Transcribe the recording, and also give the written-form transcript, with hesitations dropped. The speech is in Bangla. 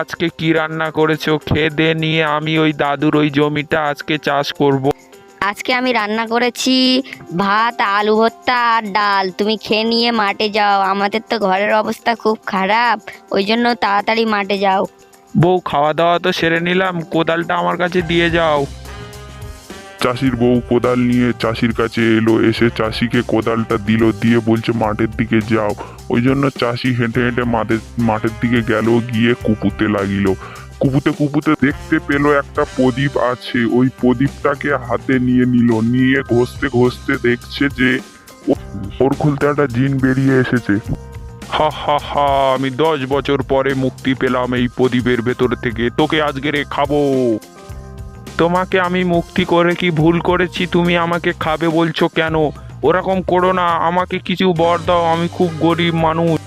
আজকে কি রান্না করেছো? খেয়ে দে, নিয়ে আমি ওই দাদুর ওই জমিটা আজকে চাষ করব। আজকে আমি রান্না করেছি ভাত, আলু ভর্তা আর ডাল। তুমি খেয়ে নিয়ে মাঠে যাও, আমাদের তো ঘরের অবস্থা খুব খারাপ, ওই জন্য তাড়াতাড়ি মাঠে যাও। বউ, খাওয়া দাওয়া তো সেরে নিলাম, কোদালটা আমার কাছে দিয়ে যাও। চাষির বউ কোদাল নিয়ে চাষির কাছে এলো, এসে চাষিকে কোদালটা দিল, দিয়ে বলছে মাঠের দিকে যাও। ওই জন্য চাষি হেঁটে হেঁটে মাঠের দিকে গেল, গিয়ে কুপুতে লাগিল। কুপুতে কুপুতে দেখতে পেলো একটা প্রদীপ আছে, ওই প্রদীপটাকে হাতে নিয়ে নিল, নিয়ে ঘষতে ঘষতে দেখছে যে ওর খুলতে একটা জিন বেরিয়ে এসেছে। হা হা হা, আমি 10 বছর পরে মুক্তি পেলাম এই প্রদীপের ভেতর থেকে, তোকে আজকে রে খাবো। তোমাকে আমি মুক্তি করে কি ভুল করেছি? তুমি আমাকে খাবে বলছো কেন? ওরকম করো না, আমাকে কিছু বর দাও, আমি খুব গরিব মানুষ।